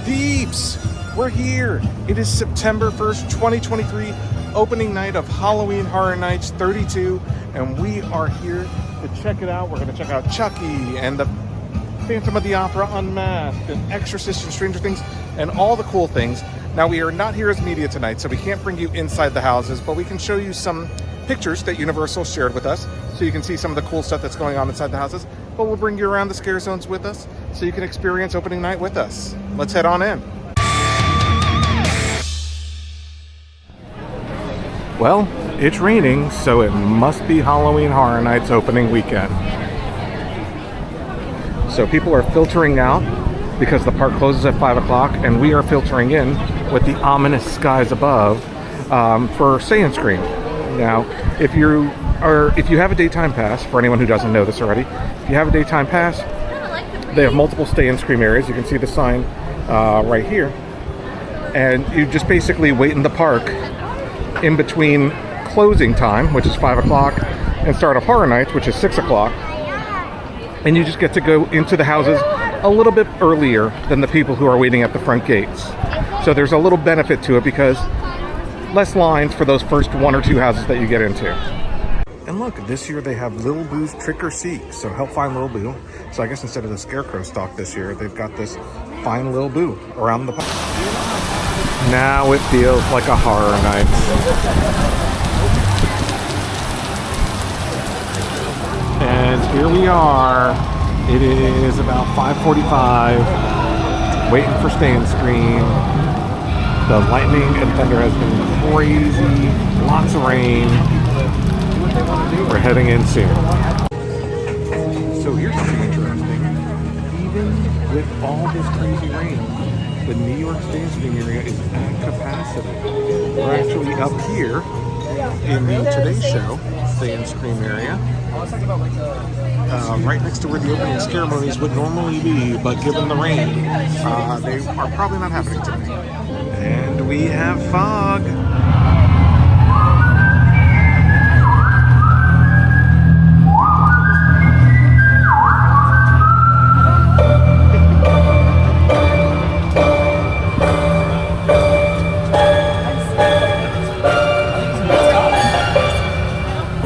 Peeps, we're here. It is September 1st, 2023, opening night of Halloween Horror Nights 32, and we are here to check it out. We're going to check out Chucky and the Phantom of the Opera Unmasked and Exorcist and Stranger Things and all the cool things. Now, we are not here as media tonight, so we can't bring you inside the houses, but we can show you some pictures that Universal shared with us so you can see some of the cool stuff that's going on inside the houses. But we'll bring you around the scare zones with us so you can experience opening night with us. Let's head on in. Well, it's raining, so it must be Halloween Horror Nights opening weekend. So people are filtering out because the park closes at 5 o'clock, and we are filtering in with the ominous skies above for Stay and Scream. Now, if you have a daytime pass, for anyone who doesn't know this already, if you have a daytime pass, they have multiple Stay and Scream areas. You can see the sign right here. And you just basically wait in the park in between closing time, which is 5 o'clock, and start of Horror Nights, which is 6 o'clock. And you just get to go into the houses a little bit earlier than the people who are waiting at the front gates. So there's a little benefit to it because less lines for those first one or two houses that you get into. And look, this year they have Little Boo's Trick or Seek, so help find Little Boo. So I guess instead of the Scarecrow stalk this year, they've got this Find Little Boo around the park. Now it feels like a horror night. And here we are. It is about 5:45, waiting for Stay and Scream. The lightning and thunder has been crazy, lots of rain. We're heading in soon. So here's something interesting. Even with all this crazy rain, the New York Stay and Scream area is at capacity. We're actually up here in the Today Show Stay and Scream area. Right next to where the opening ceremonies would normally be, but given the rain, they are probably not happening today. And we have fog.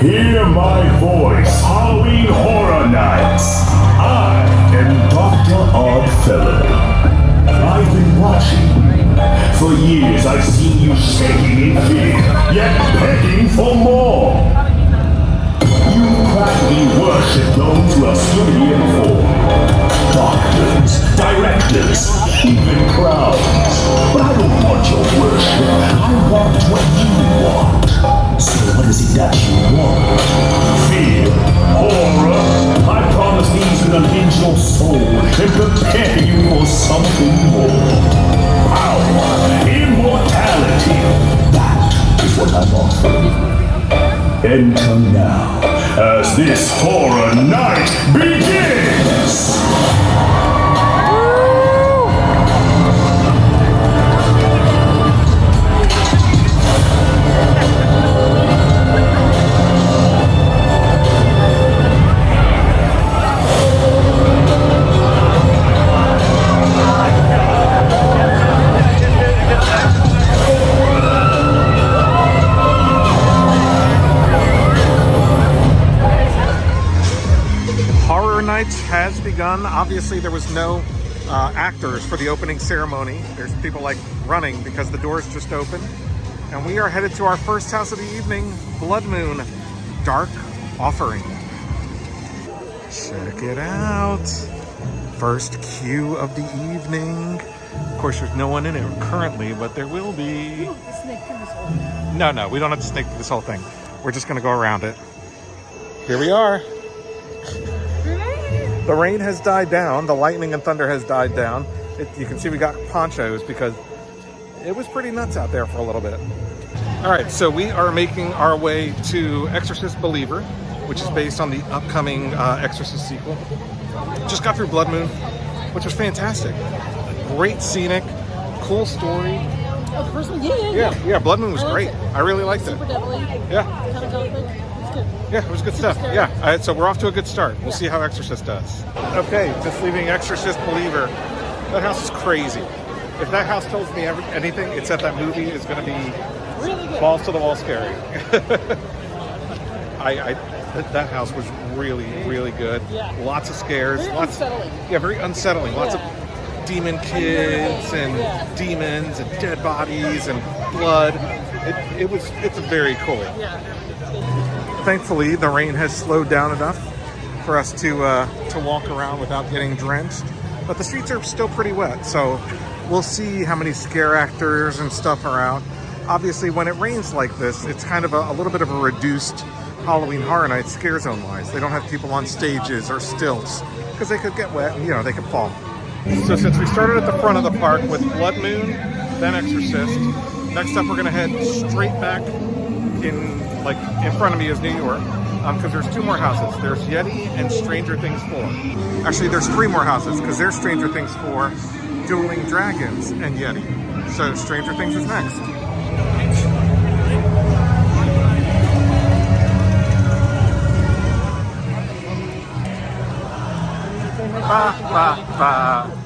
Hear my voice, Halloween Horror Nights. I am Dr. Oddfellow. I've been watching. For years I've seen you shaking in fear, yet begging for more. You practically worship those who have stood here before. Doctors, directors, even crowns. But I don't want your worship. I want what you want. So what is it that you want? Fear, horror. I promise these will unhinge your soul and prepare you for something more. Power, immortality. That is what I'm offering. Enter now, as this horror night begins! Has begun. Obviously there was no actors for the opening ceremony. There's people like running because the doors just opened, and we are headed to our first house of the evening, Blood Moon Dark Offering. Check it out. First cue of the evening. Of course there's no one in it currently, but there will be. No, we don't have to snake through this whole thing. We're just gonna go around it. Here we are. The rain has died down. The lightning and thunder has died down. You can see we got ponchos because it was pretty nuts out there for a little bit. All right, so we are making our way to Exorcist Believer, which is based on the upcoming Exorcist sequel. Just got through Blood Moon, which was fantastic. Great scenic, cool story. Oh, the first one? Yeah, Blood Moon was great. I really liked it. Super deadly. Yeah. Kind of gothic. Good. Yeah, it was good stuff. Scary. Yeah, so we're off to a good start. We'll see how Exorcist does. Okay, just leaving Exorcist Believer. That house is crazy. if that house tells me anything, it's that that movie is going to be Really good. balls to the wall scary. That house was really, really good. Yeah. Lots of scares. Very lots, unsettling. Yeah, very unsettling. Lots Yeah. of demon kids and demons and dead bodies and blood. It's very cool. Yeah. Thankfully, the rain has slowed down enough for us to walk around without getting drenched. But the streets are still pretty wet, so we'll see how many scare actors and stuff are out. Obviously, when it rains like this, it's kind of a little bit of a reduced Halloween Horror Night scare zone wise. They don't have people on stages or stilts because they could get wet and, they could fall. So since we started at the front of the park with Blood Moon, then Exorcist, next up we're going to head straight back in front of me is New York, because there's 2 more houses. There's Yeti and Stranger Things 4. Actually, there's 3 more houses, because there's Stranger Things 4, Dueling Dragons, and Yeti. So Stranger Things is next. Ba, ba, ba.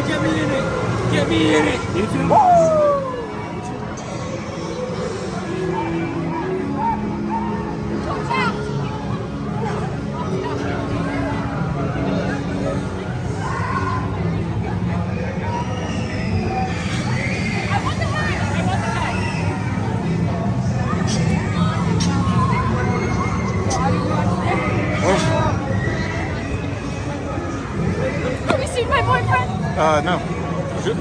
Get me in it. Get me in it. You too? Have you seen my boyfriend? No. Good.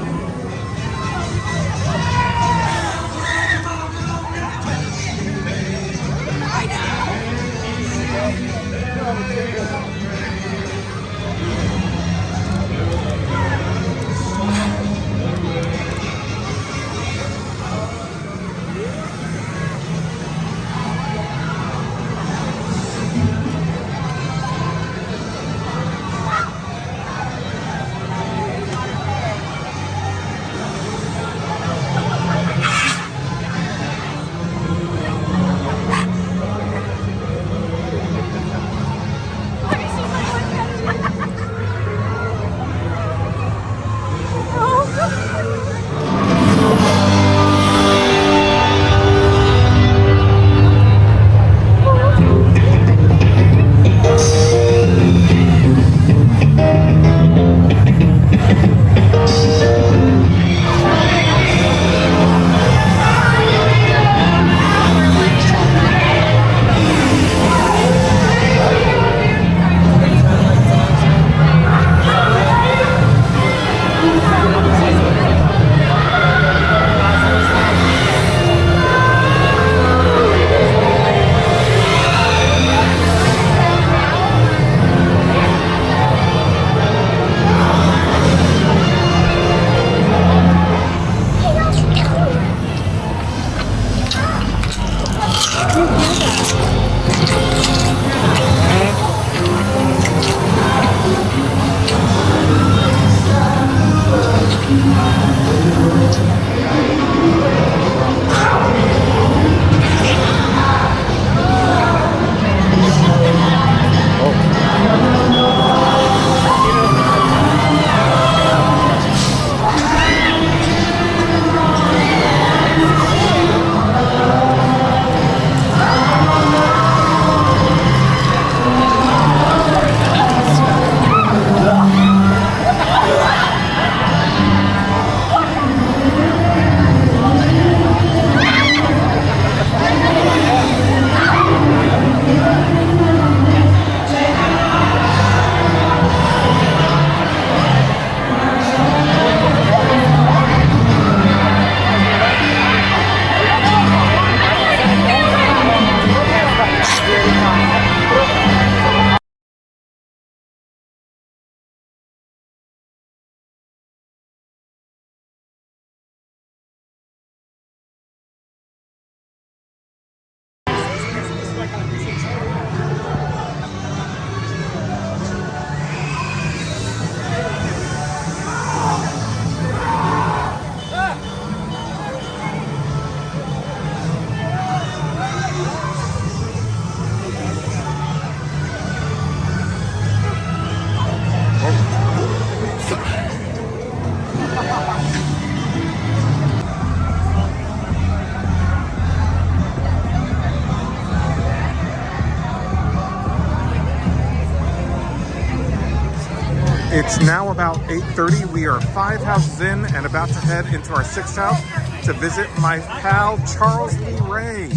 It's now about 8:30. We are 5 houses in and about to head into our 6th house to visit my pal Charles Lee Ray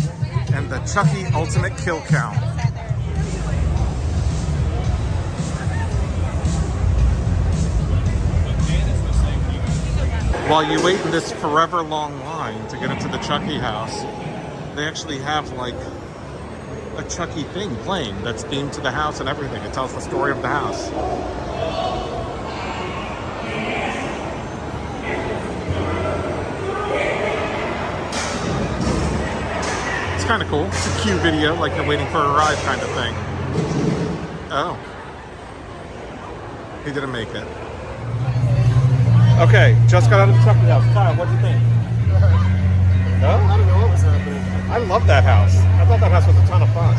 and the Chucky Ultimate Kill Count. While you wait in this forever long line to get into the Chucky house, they actually have like a Chucky thing playing that's themed to the house and everything. It tells the story of the house. It's kind of cool. It's a cue video, like you're waiting for a ride kind of thing. Oh. He didn't make it. Okay, just got out of the Chucky house. Kyle, what do you think? No? I don't know what was happening. I love that house. I thought that house was a ton of fun.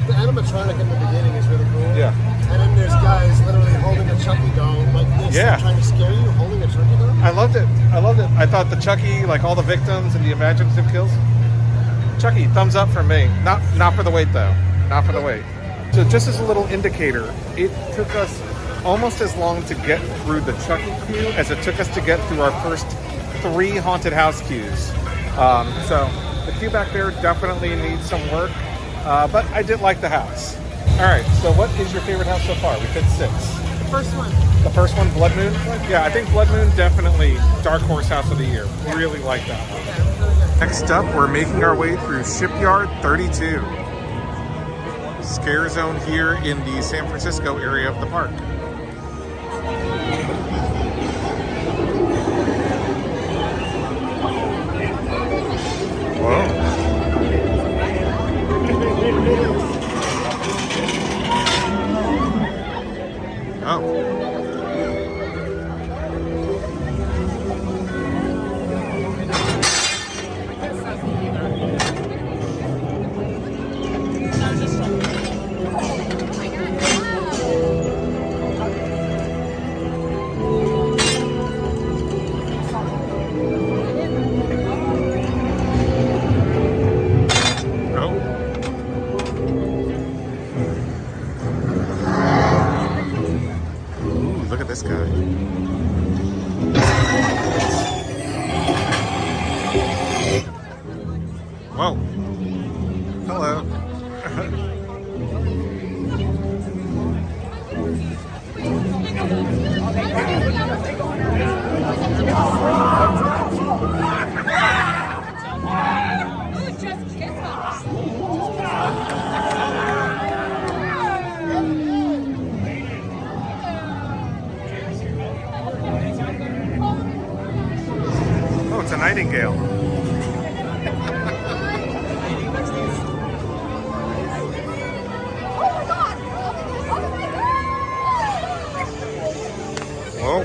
The animatronic in the beginning is really cool. Yeah. And then there's guys literally holding a Chucky doll, like this, trying to scare you, holding a Chucky doll. I loved it. I loved it. I thought the Chucky, like all the victims and the imaginative kills. Chucky, thumbs up for me. Not for the wait though. Not for the wait. So just as a little indicator, it took us almost as long to get through the Chucky queue as it took us to get through our first 3 haunted house queues. So the queue back there definitely needs some work, but I did like the house. All right, so what is your favorite house so far? We did 6. The first one. The first one, Blood Moon? Yeah, I think Blood Moon definitely Dark Horse House of the Year. Really like that one. Next up, we're making our way through Shipyard 32. Scare zone here in the San Francisco area of the park. Whoa. Oh. This guy. Whoa. Hello. It's a nightingale. Whoa.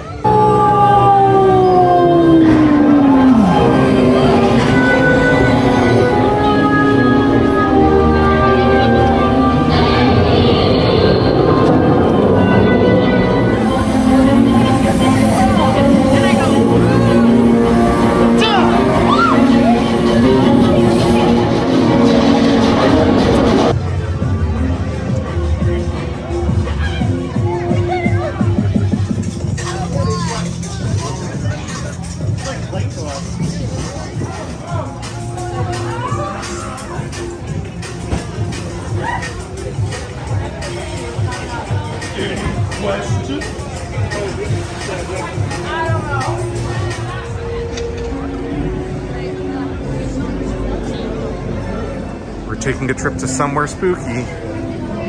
We're taking a trip to somewhere spooky,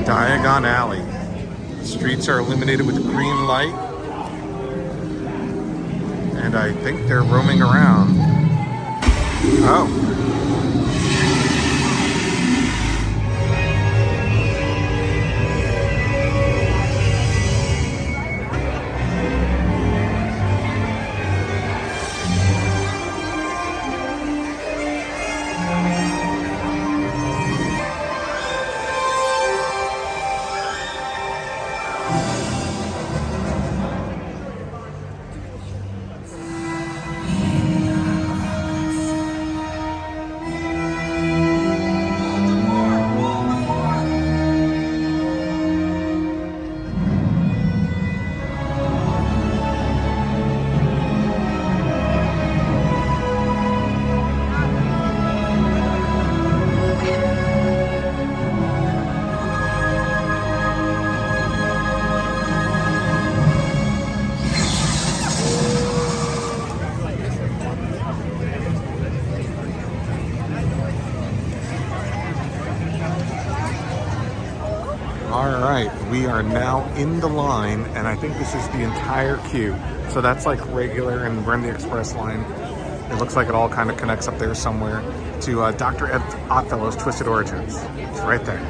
Diagon Alley. The streets are illuminated with green light, and I think they're roaming around. Oh. All right, we are now in the line, and I think this is the entire queue. So that's like regular, and we're in the express line. It looks like it all kind of connects up there somewhere to Dr. Oddfellow's Twisted Origins. It's right there.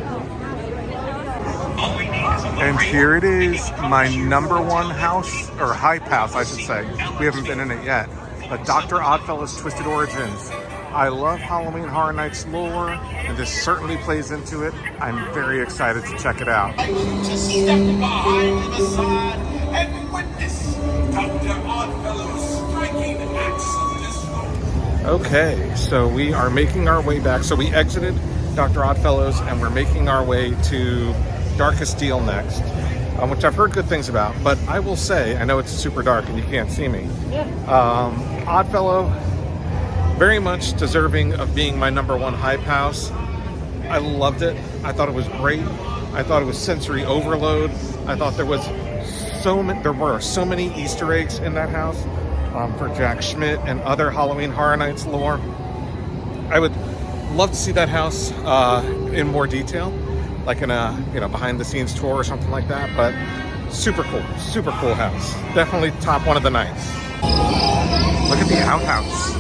And here it is, my number one house, or hype house, I should say. We haven't been in it yet. But Dr. Oddfellow's Twisted Origins. I love Halloween Horror Nights lore, and this certainly plays into it. I'm very excited to check it out. Just step behind the side and witness Dr. Oddfellow's striking acts of this world. Okay, so we are making our way back. So we exited Dr. Oddfellow's, and we're making our way to Darkest Deal next, which I've heard good things about. But I will say, I know it's super dark and you can't see me. Oddfellow, very much deserving of being my number one hype house. I loved it. I thought it was great. I thought it was sensory overload. I thought there were so many Easter eggs in that house for Jack Schmidt and other Halloween Horror Nights lore. I would love to see that house in more detail, like in a behind the scenes tour or something like that. But super cool house. Definitely top one of the night. Look at the outhouse.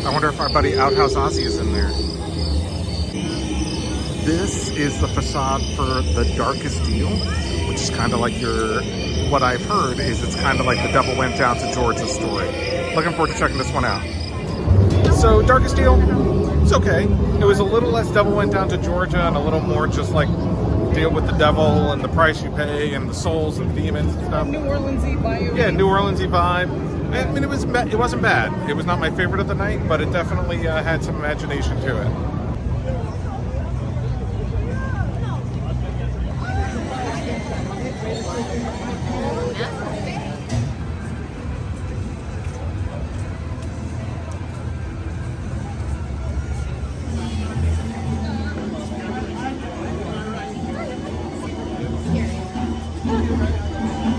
I wonder if our buddy Outhouse Ozzy is in there. This is the facade for the Darkest Deal, which is kind of like what I've heard is it's kind of like The Devil Went Down to George's story. Looking forward to checking this one out. So Darkest Deal, it's okay. It was a little less Devil Went Down to Georgia and a little more just like deal with the devil and the price you pay and the souls and demons and stuff. New Orleans-y vibe. Yeah, New Orleans-y vibe. I mean, it wasn't bad. It was not my favorite of the night, but it definitely had some imagination to it.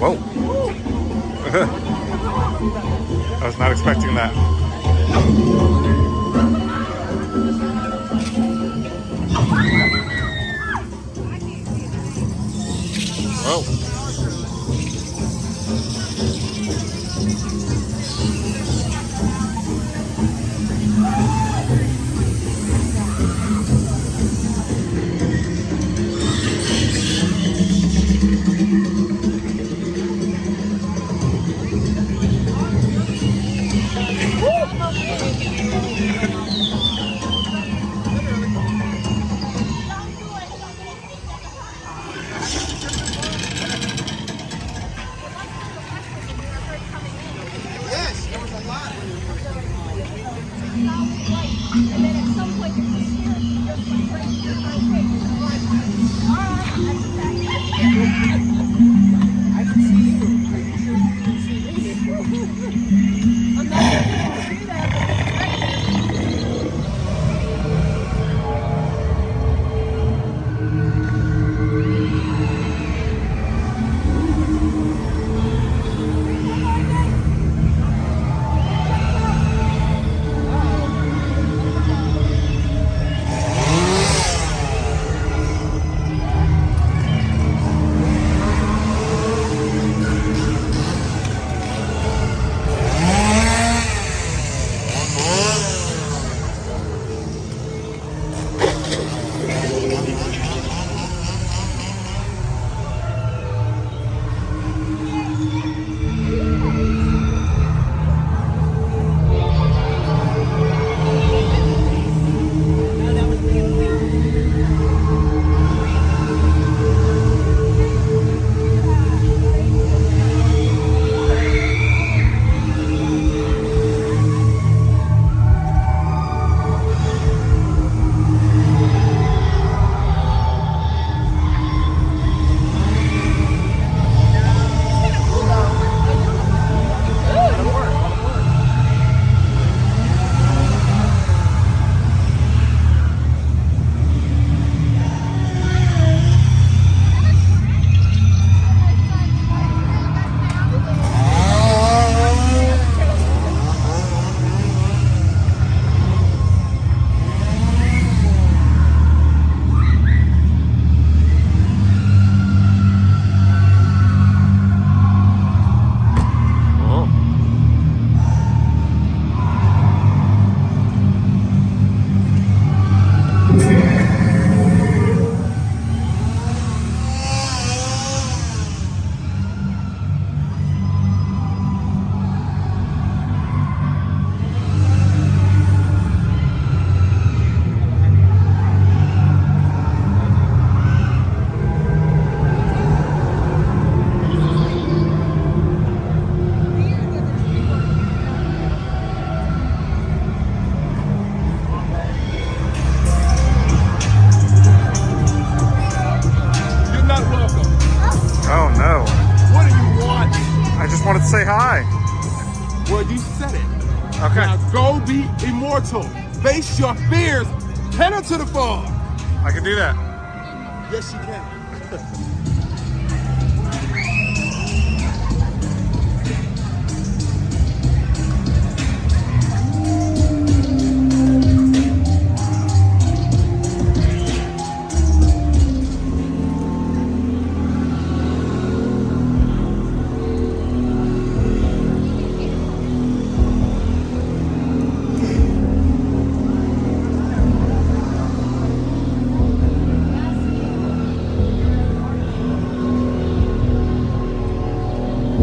Whoa. I was not expecting that. Whoa. Immortal, face your fears, head into the fog. I can do that. Yes, you can.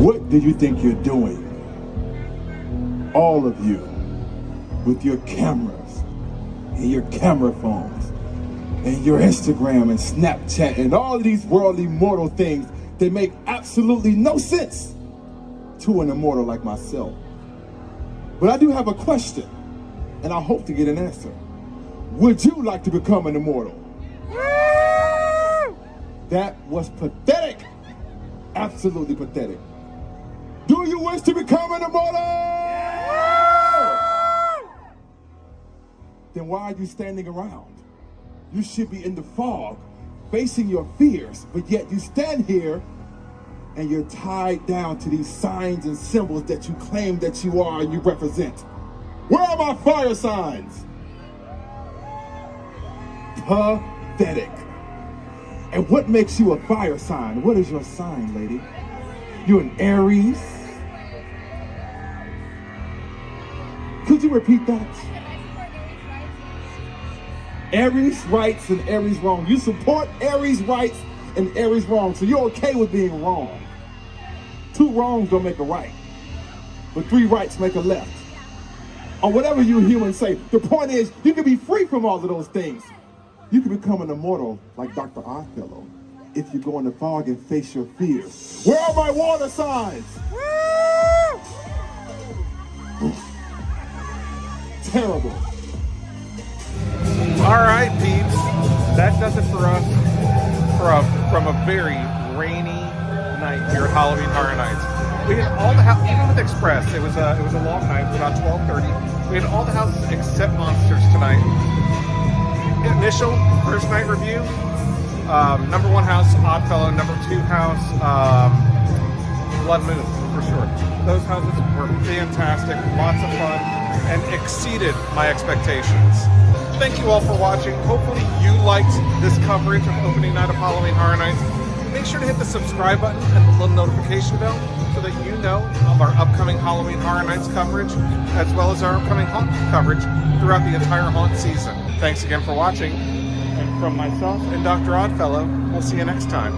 What do you think you're doing? All of you, with your cameras and your camera phones and your Instagram and Snapchat and all of these worldly mortal things that make absolutely no sense to an immortal like myself. But I do have a question, and I hope to get an answer. Would you like to become an immortal? That was pathetic. Absolutely pathetic. Do you wish to become an immortal? Then why are you standing around? You should be in the fog, facing your fears, but yet you stand here and you're tied down to these signs and symbols that you claim that you are and you represent. Where are my fire signs? Pathetic. And what makes you a fire sign? What is your sign, lady? You're an Aries. Could you repeat that? Aries rights and Aries wrong. You support Aries rights and Aries wrong, so you're okay with being wrong. 2 wrongs don't make a right, but 3 rights make a left. Or whatever you humans say. The point is, you can be free from all of those things. You can become an immortal like Dr. Oddfellow if you go in the fog and face your fears. Where are my water signs? Terrible. All right, peeps. That does it for us from a very rainy night here at Halloween Horror Nights. We had all the houses, even with Express. It was a long night. It was about 12:30. We had all the houses except Monsters tonight. Initial first night review. Number 1 house, Oddfellow. Number 2 house, Blood Moon, for sure. Those houses were fantastic, lots of fun, and exceeded my expectations. Thank you all for watching. Hopefully you liked this coverage of opening night of Halloween Horror Nights. Make sure to hit the subscribe button and the little notification bell so that you know of our upcoming Halloween Horror Nights coverage, as well as our upcoming haunt coverage throughout the entire haunt season. Thanks again for watching. And from myself and Dr. Oddfellow, we'll see you next time.